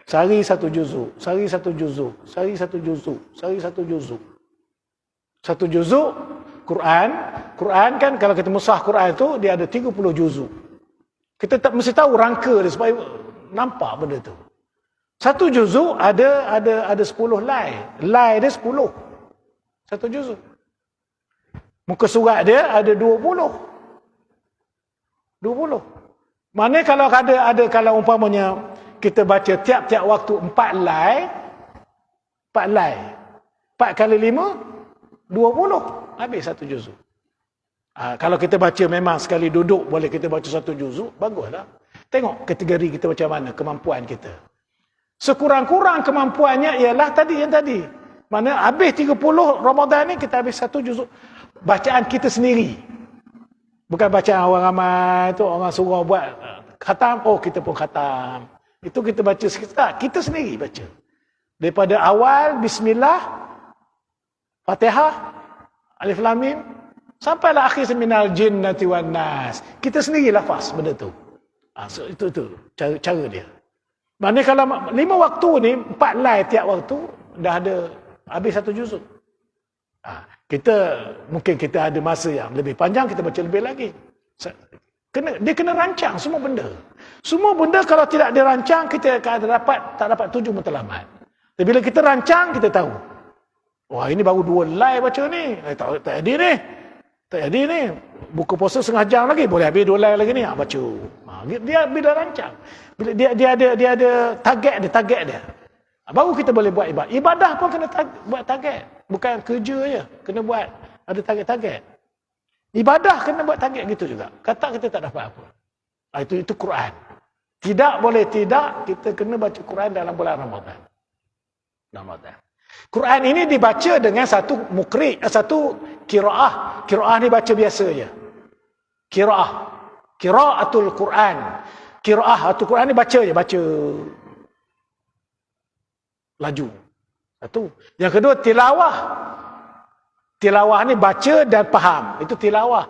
Sehari satu juzuk, sehari satu juzuk, sehari satu juzuk, sehari satu juzuk. Satu juzuk Quran kan kalau kita mushaf Quran tu dia ada 30 juzuk. Kita tak mesti tahu rangka dia supaya nampak benda tu. Satu juzuk ada 10 lai. Lai dia 10. Satu juzuk. Muka surat dia ada 20. 20. Mana kalau kalau umpamanya kita baca tiap-tiap waktu 4 lai. 4 kali 5 20. Habis satu juzuk. Kalau kita baca memang sekali duduk boleh kita baca satu juzuk, baguslah. Tengok kategori kita macam mana, kemampuan kita. Sekurang-kurang kemampuannya ialah yang tadi. Mana habis 30 Ramadan ni kita habis satu juzuk. Bacaan kita sendiri. Bukan bacaan orang ramai tu, orang suruh buat khatam, kita pun khatam. Itu kita baca sekitar, kita sendiri baca. Daripada awal bismillah, Fatihah, Alif Lam Mim, sampailah akhir minal jinnati wan nas. Kita sendiri lafaz benda tu. So, itu cara dia. Maknanya kalau 5 waktu ni 4 lai tiap waktu dah ada habis satu juzuk. Mungkin kita ada masa yang lebih panjang, kita baca lebih lagi. Dia kena rancang semua benda. Semua benda kalau tidak dirancang kita tak dapat tuju matlamat. Tapi bila kita rancang kita tahu. Wah, ini baru 2 lai baca ni. Tak jadi ni. Buku puasa setengah jam lagi, boleh habis 2 lai lagi ni. Baca. Dia bila rancang. Bila dia ada target dia. Baru kita boleh buat ibadah. Ibadah pun kena buat target. Bukan kerja je. Kena buat. Ada target-target. Ibadah kena buat target gitu juga. Kata kita tak dapat apa. Itu Quran. Tidak boleh tidak. Kita kena baca Quran dalam bulan Ramadan. Quran ini dibaca dengan satu qiraah. Qiraah ni baca biasa je. Qiraatul Quran. Qiraatul Quran ni baca je. Baca. Laju. Satu. Yang kedua tilawah. Tilawah ni baca dan faham. Itu tilawah.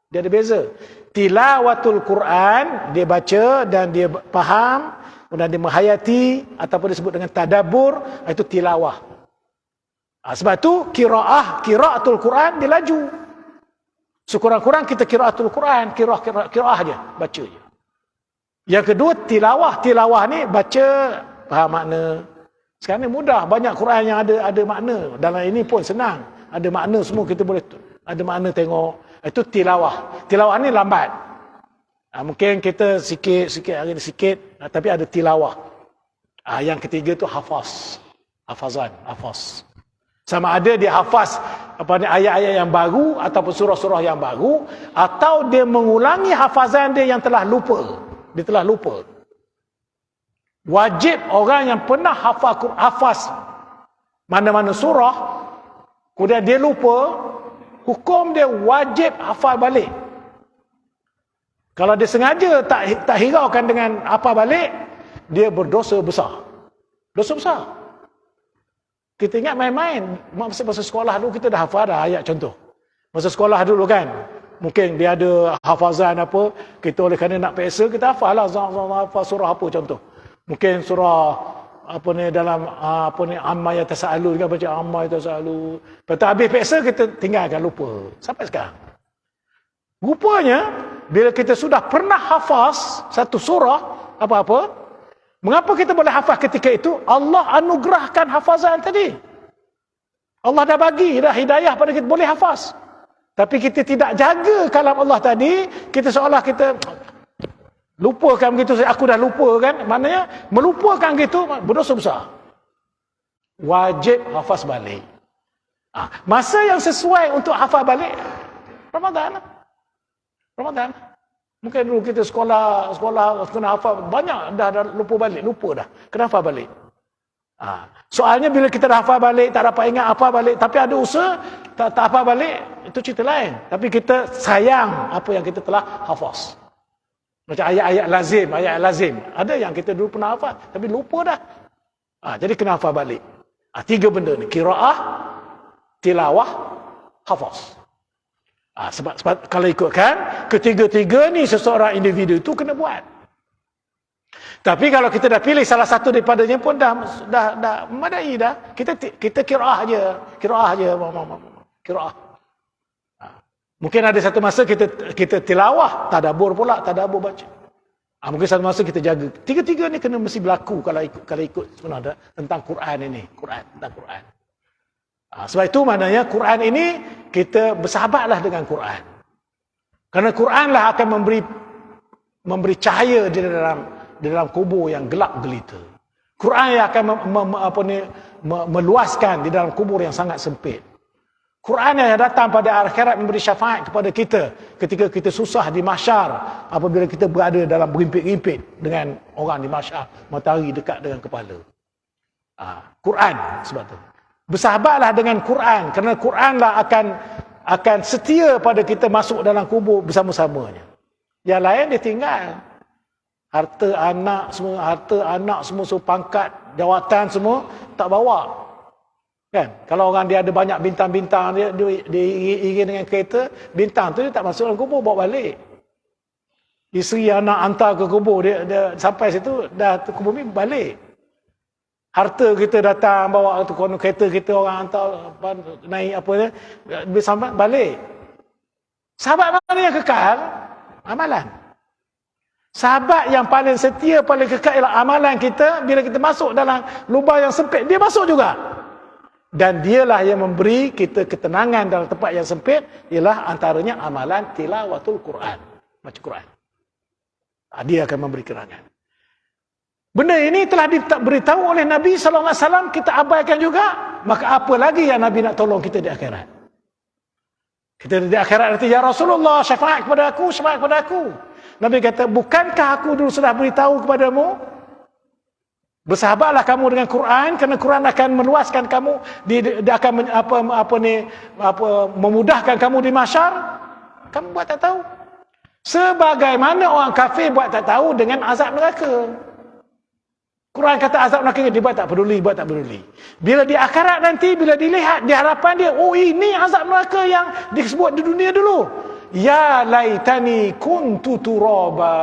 Dia ada beza. Tilawatul Quran, dia baca dan dia faham, dan dia menghayati, ataupun disebut dengan tadabbur, itu tilawah. Sebab tu qiraatul Quran dia laju. Sekurang-kurang kita qiraatul Quran, qiraah je, baca je. Yang kedua tilawah. Tilawah ni baca, faham makna. Sekarang ni mudah, banyak Quran yang ada makna. Dalam ini pun senang. Ada makna semua, kita boleh ada makna tengok. Itu tilawah. Tilawah ni lambat. Mungkin kita sikit hari ni sikit, tapi ada tilawah. Yang ketiga tu hafaz. Hafaz. Sama ada dia hafaz ayat-ayat yang baru ataupun surah-surah yang baru, atau dia mengulangi hafazan dia yang telah lupa. Dia telah lupa. Wajib orang yang pernah hafaz mana-mana surah, kemudian dia lupa, hukum dia wajib hafal balik. Kalau dia sengaja tak hiraukan dengan hafal balik, dia berdosa besar. Dosa besar. Kita ingat main-main. Masa sekolah dulu kita dah hafal dah ayat contoh. Masa sekolah dulu kan, mungkin dia ada hafazan apa, kita oleh kerana nak peksa, kita hafal lah hafal surah apa contoh. Mungkin surah dalam amma yatasaalu, kan baca amma yatasaalu. Lepas tu habis peksa kita tinggalkan, lupa. Sampai sekarang. Rupanya bila kita sudah pernah hafaz satu surah apa-apa, mengapa kita boleh hafaz ketika itu? Allah anugerahkan hafazan tadi. Allah dah bagi dah hidayah pada kita boleh hafaz. Tapi kita tidak jaga kalam Allah tadi, kita seolah kita lupakan begitu, aku dah lupa kan. Maknanya melupakan gitu berdosa besar. Wajib hafaz balik. Masa yang sesuai untuk hafaz balik Ramadan. Ramadan. Mungkin dulu kita sekolah kena hafal banyak dah lupa dah. Kena hafal balik. Soalnya bila kita dah hafal balik, tak dapat ingat hafal balik, tapi ada usaha tak hafal balik, itu cerita lain. Tapi kita sayang apa yang kita telah hafaz. Macam ayat-ayat lazim. Ada yang kita dulu pernah hafal, tapi lupa dah. Jadi kena hafal balik. 3 benda ni, qiraah, tilawah, hafaz. Sebab kalau ikutkan, ketiga-tiga ni seseorang individu itu kena buat. Tapi kalau kita dah pilih salah satu daripadanya pun dah memadai dah. Kita qiraah je. Qiraah. Mungkin ada satu masa kita tilawah, tadabbur pula, tadabbur baca. Mungkin satu masa kita jaga. Tiga-tiga ni kena mesti berlaku kalau ikut sebenarnya tentang Quran ini, tentang Quran. Sebab itu maknanya Quran ini kita bersahabatlah dengan Quran. Kerana Quranlah akan memberi cahaya di dalam kubur yang gelap gelita. Quran yang akan meluaskan di dalam kubur yang sangat sempit. Quran yang datang pada akhirat memberi syafaat kepada kita ketika kita susah di mahsyar, apabila kita berada dalam berimpit-impit dengan orang di mahsyar, matahari dekat dengan kepala. Quran sebab tu. Bersahabatlah dengan Quran, kerana Quranlah akan setia pada kita masuk dalam kubur bersama-samanya. Yang lain dia tinggal. Harta anak semua, so pangkat, jawatan semua tak bawa. Kan? Kalau orang dia ada banyak bintang-bintang, dia iring dengan kereta, bintang tu dia tak masuk dalam kubur, bawa balik. Isteri anak hantar ke kubur, dia sampai situ dah kubur ni balik. Harta kita datang bawa tu kereta kita orang hantar naik apa dia sampai balik. Sahabat mana yang kekal? Amalan. Sahabat yang paling setia, paling kekal ialah amalan kita. Bila kita masuk dalam lubang yang sempit, dia masuk juga. Dan dialah yang memberi kita ketenangan dalam tempat yang sempit, ialah antaranya amalan tilawatul Quran. Baca Quran. Dia akan memberi ketenangan. Benda ini telah diberitahu oleh Nabi SAW, kita abaikan juga. Maka apa lagi yang Nabi nak tolong kita di akhirat? Kita di akhirat nanti, ya Rasulullah, syafaat kepada aku. Nabi kata, bukankah aku dulu sudah beritahu kepadamu? Bersahabatlah kamu dengan Quran, kerana Quran akan meluaskan kamu, dia akan memudahkan kamu di mahsyar. Kamu buat tak tahu? Sebagaimana orang kafir buat tak tahu dengan azab neraka. Quran kata azab neraka, dia buat tak peduli. Bila di akhirat nanti, bila dilihat di hadapan dia, oh ini azab neraka yang disebut di dunia dulu. Ya laitani kuntu turaba.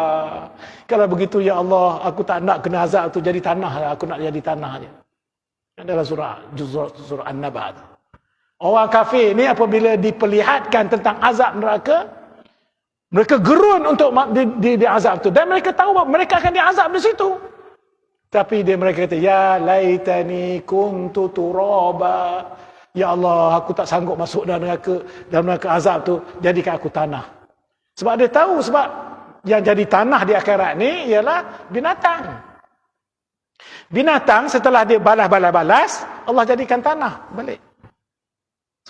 Kalau begitu ya Allah, aku tak nak kena azab tu jadi tanah, aku nak jadi tanah je. Adalah surah An-Naba. Orang kafir ni apabila diperlihatkan tentang azab neraka, mereka gerun untuk diazab tu, dan mereka tahu bahawa mereka akan diazab di situ. Tapi mereka kata, ya laitani kuntu turaba. Ya Allah, aku tak sanggup masuk dalam neraka azab tu, jadikan aku tanah. Sebab dia tahu, sebab yang jadi tanah di akhirat ni ialah binatang. Binatang setelah dia balas, Allah jadikan tanah balik.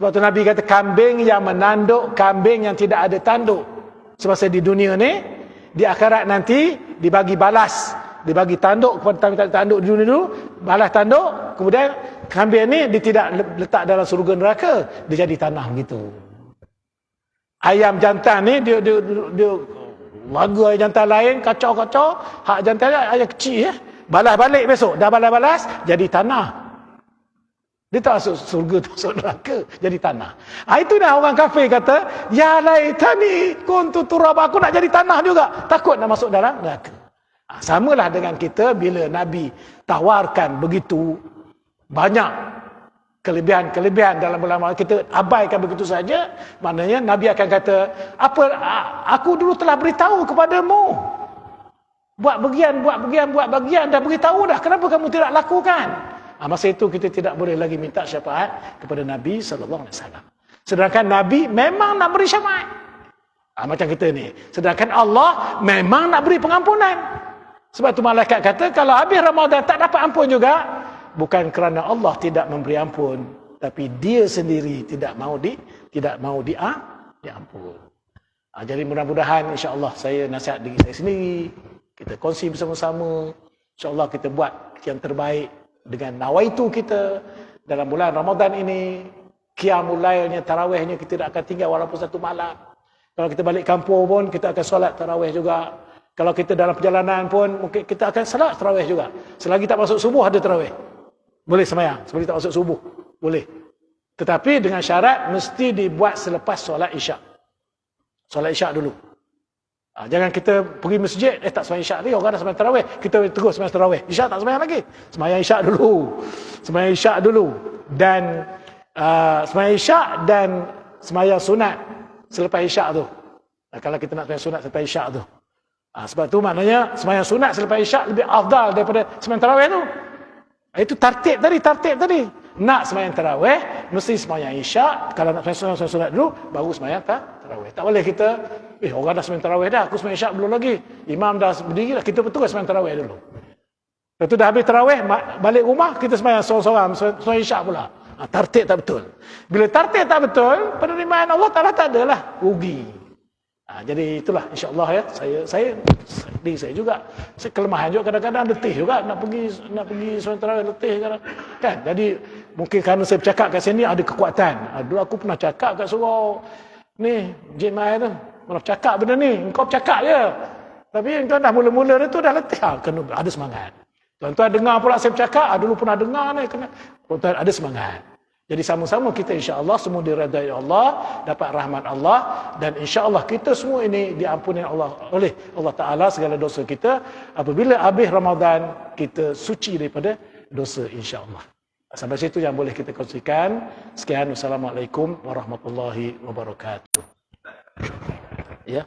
Sebab tu Nabi kata, kambing yang menanduk, kambing yang tidak ada tanduk. Semasa di dunia ni, di akhirat nanti dibagi balas, dibagi tanduk kepada tanduk di dunia dulu, balas tanduk, kemudian kambing ni dia tidak letak dalam surga neraka, dia jadi tanah begitu. Ayam jantan ni dia lagu ayam jantan lain kacau-kacau, hak jantan dia ayam kecil balas balik besok, dah balas jadi tanah. Dia tak masuk surga, tak masuk neraka, jadi tanah. Itu dah orang kafir kata, ya laitani kuntu turaba, aku nak jadi tanah juga, takut nak masuk dalam neraka. Samalah dengan kita bila Nabi tawarkan begitu banyak kelebihan dalam bulan kita abaikan begitu saja, maknanya Nabi akan kata, aku dulu telah beritahu kepadamu, buat bagian dah beritahu dah, kenapa kamu tidak lakukan? Masa itu kita tidak boleh lagi minta syafaat kepada Nabi SAW. Sedangkan Nabi memang nak beri syafaat. Macam kita ni, sedangkan Allah memang nak beri pengampunan. Sebab tu malaikat kata, kalau habis Ramadan tak dapat ampun juga, bukan kerana Allah tidak memberi ampun, tapi dia sendiri tidak mau diampun. Jadi mudah-mudahan insya-Allah saya nasihat diri saya sendiri, kita kongsi bersama-sama, insya-Allah kita buat yang terbaik dengan nawaitu kita dalam bulan Ramadan ini. Qiyamul lailnya, tarawihnya kita tidak akan tinggal walaupun satu malam. Kalau kita balik kampung pun kita akan solat tarawih juga. Kalau kita dalam perjalanan pun mungkin kita akan solat tarawih juga. Selagi tak masuk subuh ada tarawih. Boleh sembahyang, selagi tak masuk subuh. Boleh. Tetapi dengan syarat mesti dibuat selepas solat Isyak. Solat Isyak dulu. Jangan kita pergi masjid, tak sembahyang Isyak ni, orang dah sembahyang tarawih, kita terus sembahyang tarawih. Isyak tak sembahyang lagi. Sembahyang Isyak dulu. Sembahyang Isyak dulu. Dan sembahyang Isyak dan sembahyang sunat selepas Isyak tu. Kalau kita nak sembahyang sunat selepas Isyak tu. Sebab tu maknanya sembahyang sunat selepas Isyak lebih afdal daripada sembahyang tarawih tu. Itu tartib tadi. Nak sembahyang tarawih mesti sembahyang Isyak. Kalau nak sembahyang sunat dulu baru sembahyang tarawih. Tak boleh kita orang dah sembahyang tarawih dah, aku sembahyang Isyak belum lagi. Imam dah berdiri dah, kita betul sembahyang tarawih dulu. Lepas tu dah habis tarawih, balik rumah kita sembahyang seorang-seorang, sembahyang Isyak pula. Tartib tak betul. Bila tartib tak betul, penerimaan Allah Taala tak adalah, rugi. Jadi itulah insya-Allah ya. Saya diri saya juga, saya kelemahan juga kadang-kadang letih juga nak pergi sembahyang tarawih letih kan. Jadi mungkin kerana saya bercakap kat sini ada kekuatan. Dulu aku pernah cakap kat surau ni, Encik Mai tu, pernah cakap benda ni, engkau bercakap je. Tapi engkau dah mula-mula tu dah letih, kena ada semangat. Tuan-tuan dengar pula saya bercakap, dulu pernah dengar ni, kena tuan-tuan ada semangat. Jadi sama-sama kita insya-Allah semua diredai Allah, dapat rahmat Allah, dan insya-Allah kita semua ini diampuni oleh Allah Taala segala dosa kita. Apabila habis Ramadan kita suci daripada dosa insya-Allah. Sampai situ yang boleh kita kongsikan. Sekian, wassalamualaikum warahmatullahi wabarakatuh. Ya.